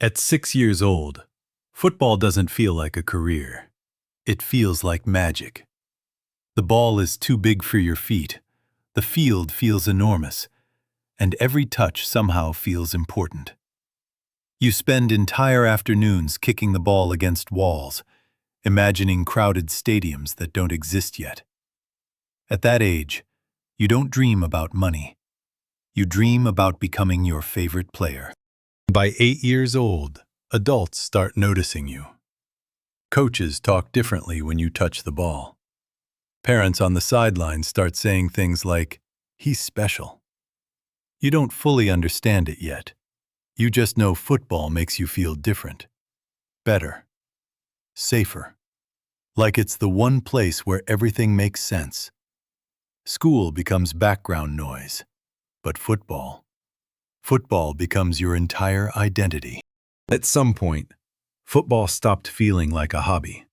At 6 years old, football doesn't feel like a career. It feels like magic. The ball is too big for your feet, the field feels enormous, and every touch somehow feels important. You spend entire afternoons kicking the ball against walls, imagining crowded stadiums that don't exist yet. At that age, you don't dream about money. You dream about becoming your favorite player. By 8 years old, adults start noticing you. Coaches talk differently when you touch the ball. Parents on the sidelines start saying things like, "He's special." You don't fully understand it yet. You just know football makes you feel different, better, safer. Like it's the one place where everything makes sense. School becomes background noise, but football becomes your entire identity. At some point, football stopped feeling like a hobby.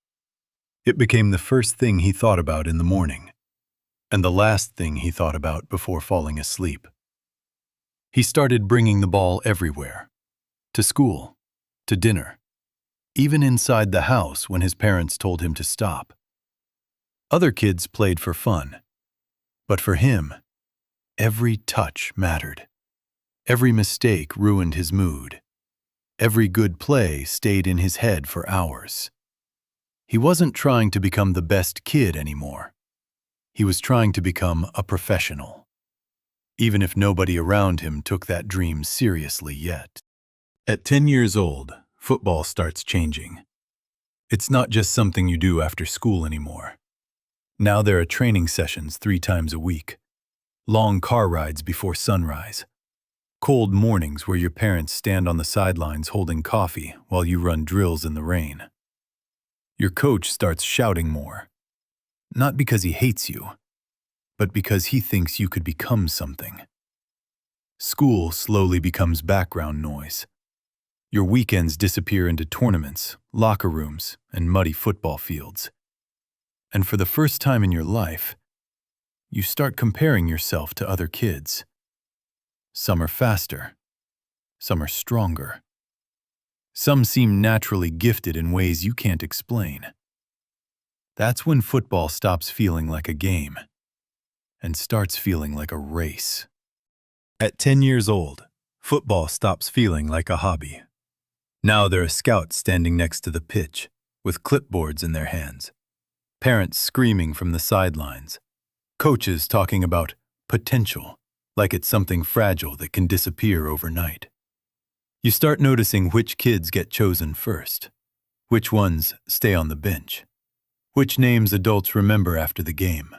It became the first thing he thought about in the morning, and the last thing he thought about before falling asleep. He started bringing the ball everywhere, to school, to dinner, even inside the house when his parents told him to stop. Other kids played for fun, but for him, every touch mattered. Every mistake ruined his mood. Every good play stayed in his head for hours. He wasn't trying to become the best kid anymore. He was trying to become a professional, even if nobody around him took that dream seriously yet. At 10 years old, football starts changing. It's not just something you do after school anymore. Now there are training sessions 3 times a week, long car rides before sunrise, cold mornings where your parents stand on the sidelines holding coffee while you run drills in the rain. Your coach starts shouting more, not because he hates you, but because he thinks you could become something. School slowly becomes background noise. Your weekends disappear into tournaments, locker rooms, and muddy football fields. And for the first time in your life, you start comparing yourself to other kids. Some are faster. Some are stronger. Some seem naturally gifted in ways you can't explain. That's when football stops feeling like a game and starts feeling like a race. At 10 years old, football stops feeling like a hobby. Now there are scouts standing next to the pitch with clipboards in their hands, parents screaming from the sidelines, coaches talking about potential like it's something fragile that can disappear overnight. You start noticing which kids get chosen first, which ones stay on the bench, which names adults remember after the game.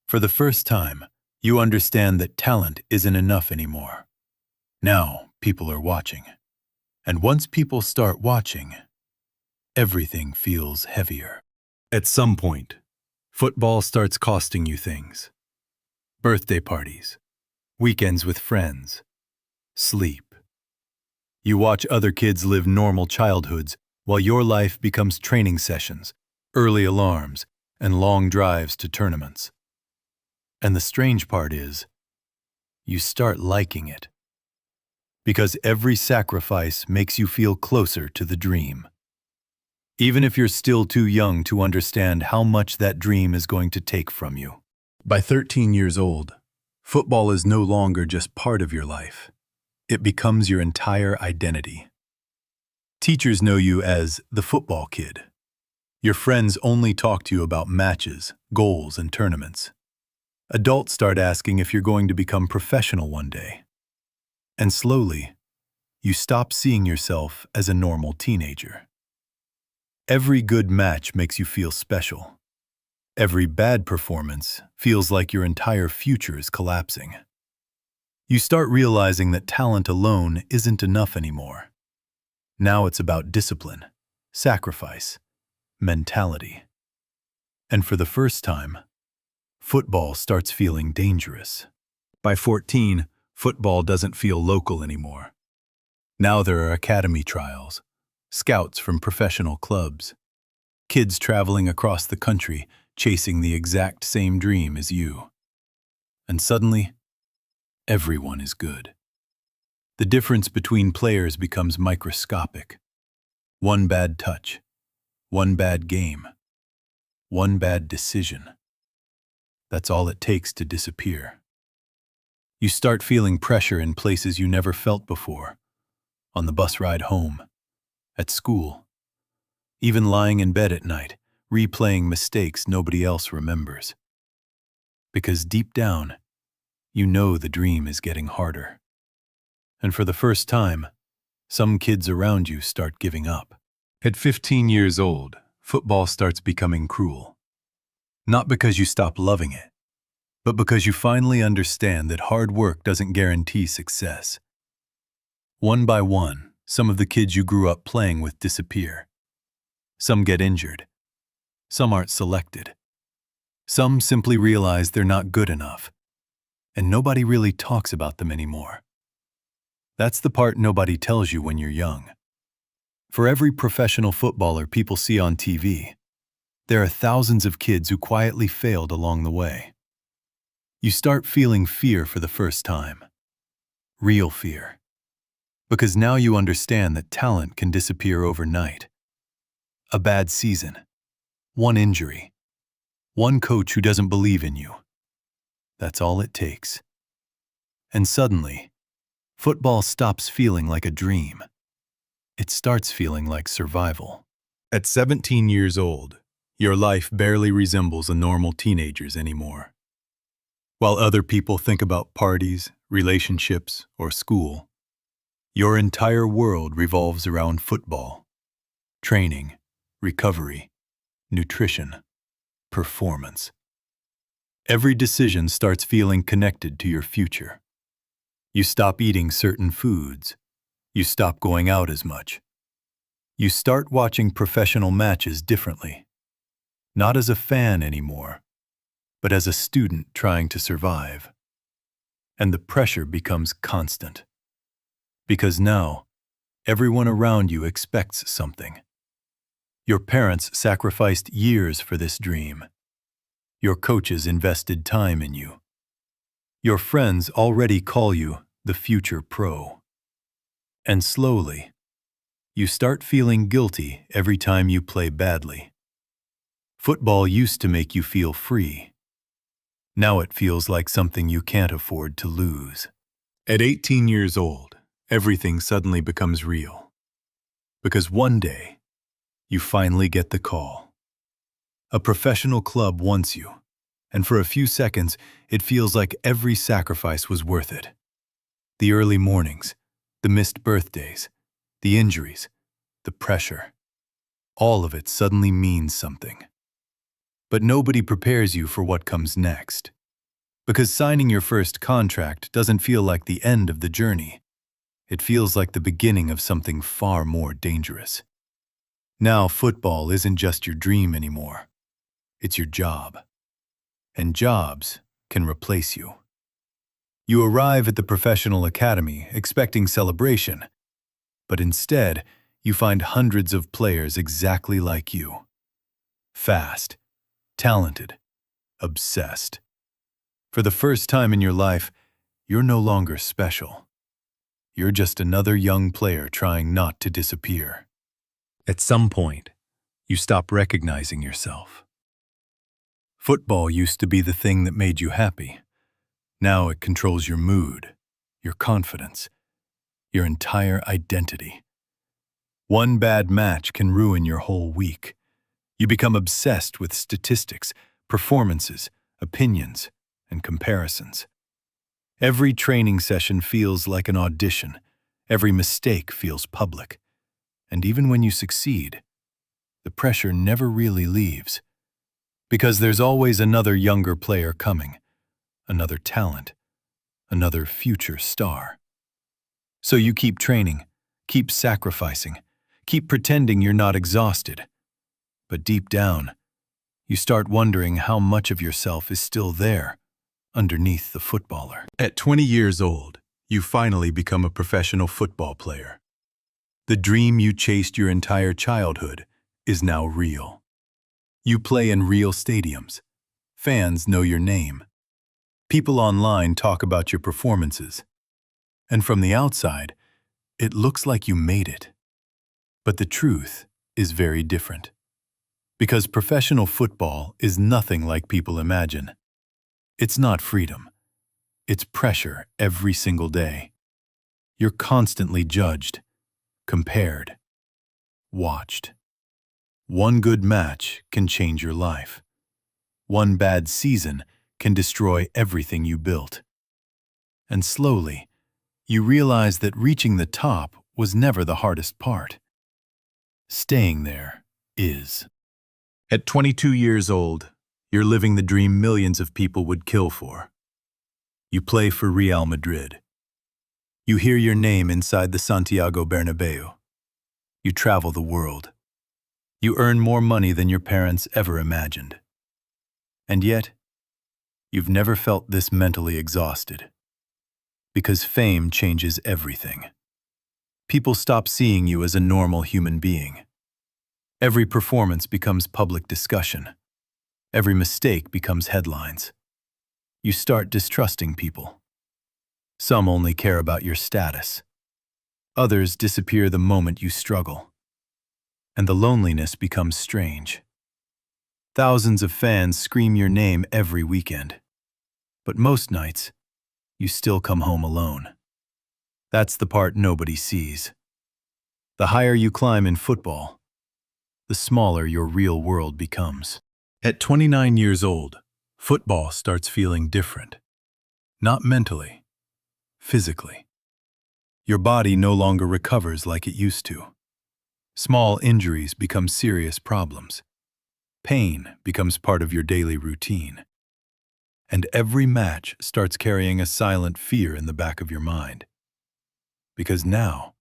For the first time, you understand that talent isn't enough anymore. Now people are watching. And once people start watching, everything feels heavier. At some point, football starts costing you things. Birthday parties, weekends with friends, sleep. You watch other kids live normal childhoods while your life becomes training sessions, early alarms, and long drives to tournaments. And the strange part is, you start liking it. Because every sacrifice makes you feel closer to the dream. Even if you're still too young to understand how much that dream is going to take from you. By 13 years old, football is no longer just part of your life. It becomes your entire identity. Teachers know you as the football kid. Your friends only talk to you about matches, goals, and tournaments. Adults start asking if you're going to become professional one day. And slowly, you stop seeing yourself as a normal teenager. Every good match makes you feel special. Every bad performance feels like your entire future is collapsing. You start realizing that talent alone isn't enough anymore. Now it's about discipline, sacrifice, mentality. And for the first time, football starts feeling dangerous. By 14, football doesn't feel local anymore. Now there are academy trials, scouts from professional clubs, kids traveling across the country chasing the exact same dream as you. And suddenly, everyone is good. The difference between players becomes microscopic. One bad touch, one bad game, one bad decision. That's all it takes to disappear. You start feeling pressure in places you never felt before. On the bus ride home, at school, even lying in bed at night, replaying mistakes nobody else remembers. Because deep down, you know the dream is getting harder. And for the first time, some kids around you start giving up. At 15 years old, football starts becoming cruel. Not because you stop loving it, but because you finally understand that hard work doesn't guarantee success. One by one, some of the kids you grew up playing with disappear. Some get injured. Some aren't selected. Some simply realize they're not good enough. And nobody really talks about them anymore. That's the part nobody tells you when you're young. For every professional footballer people see on TV, there are thousands of kids who quietly failed along the way. You start feeling fear for the first time. Real fear. Because now you understand that talent can disappear overnight. A bad season. One injury. One coach who doesn't believe in you. That's all it takes. And suddenly, football stops feeling like a dream. It starts feeling like survival. At 17 years old, your life barely resembles a normal teenager's anymore. While other people think about parties, relationships, or school, your entire world revolves around football. Training, recovery, nutrition, performance. Every decision starts feeling connected to your future. You stop eating certain foods. You stop going out as much. You start watching professional matches differently. Not as a fan anymore, but as a student trying to survive. And the pressure becomes constant. Because now, everyone around you expects something. Your parents sacrificed years for this dream. Your coaches invested time in you. Your friends already call you the future pro. And slowly, you start feeling guilty every time you play badly. Football used to make you feel free. Now it feels like something you can't afford to lose. At 18 years old, everything suddenly becomes real. Because one day, you finally get the call. A professional club wants you, and for a few seconds, it feels like every sacrifice was worth it. The early mornings, the missed birthdays, the injuries, the pressure. All of it suddenly means something. But nobody prepares you for what comes next. Because signing your first contract doesn't feel like the end of the journey. It feels like the beginning of something far more dangerous. Now football isn't just your dream anymore. It's your job. And jobs can replace you. You arrive at the professional academy expecting celebration, but instead, you find hundreds of players exactly like you. Fast, talented, obsessed. For the first time in your life, you're no longer special. You're just another young player trying not to disappear. At some point, you stop recognizing yourself. Football used to be the thing that made you happy. Now it controls your mood, your confidence, your entire identity. One bad match can ruin your whole week. You become obsessed with statistics, performances, opinions, and comparisons. Every training session feels like an audition. Every mistake feels public. And even when you succeed, the pressure never really leaves. Because there's always another younger player coming, another talent, another future star. So you keep training, keep sacrificing, keep pretending you're not exhausted. But deep down, you start wondering how much of yourself is still there, underneath the footballer. At 20 years old, you finally become a professional football player. The dream you chased your entire childhood is now real. You play in real stadiums. Fans know your name. People online talk about your performances. And from the outside, it looks like you made it. But the truth is very different. Because professional football is nothing like people imagine. It's not freedom. It's pressure every single day. You're constantly judged, compared, watched. One good match can change your life. One bad season can destroy everything you built. And slowly, you realize that reaching the top was never the hardest part. Staying there is. At 22 years old, you're living the dream millions of people would kill for. You play for Real Madrid. You hear your name inside the Santiago Bernabeu. You travel the world. You earn more money than your parents ever imagined. And yet, you've never felt this mentally exhausted. Because fame changes everything. People stop seeing you as a normal human being. Every performance becomes public discussion. Every mistake becomes headlines. You start distrusting people. Some only care about your status. Others disappear the moment you struggle. And the loneliness becomes strange. Thousands of fans scream your name every weekend. But most nights, you still come home alone. That's the part nobody sees. The higher you climb in football, the smaller your real world becomes. At 29 years old, football starts feeling different. Not mentally, physically. Your body no longer recovers like it used to. Small injuries become serious problems. Pain becomes part of your daily routine. And every match starts carrying a silent fear in the back of your mind. Because now,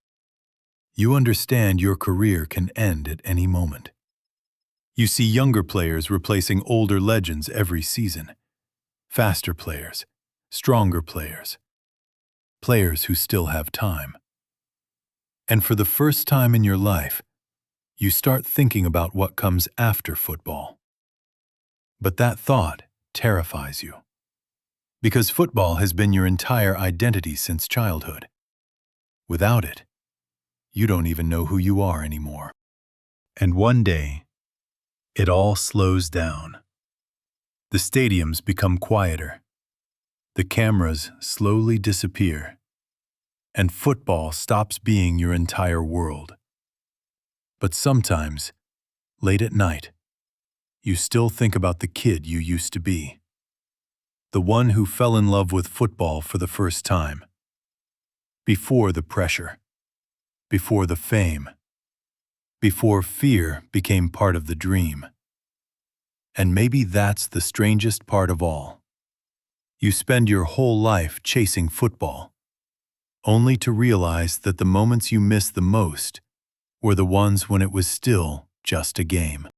you understand your career can end at any moment. You see younger players replacing older legends every season. Faster players, stronger players. Players who still have time. And for the first time in your life, you start thinking about what comes after football. But that thought terrifies you. Because football has been your entire identity since childhood. Without it, you don't even know who you are anymore. And one day, it all slows down. The stadiums become quieter. The cameras slowly disappear. And football stops being your entire world. But sometimes, late at night, you still think about the kid you used to be. The one who fell in love with football for the first time. Before the pressure. Before the fame. Before fear became part of the dream. And maybe that's the strangest part of all. You spend your whole life chasing football, only to realize that the moments you miss the most were the ones when it was still just a game.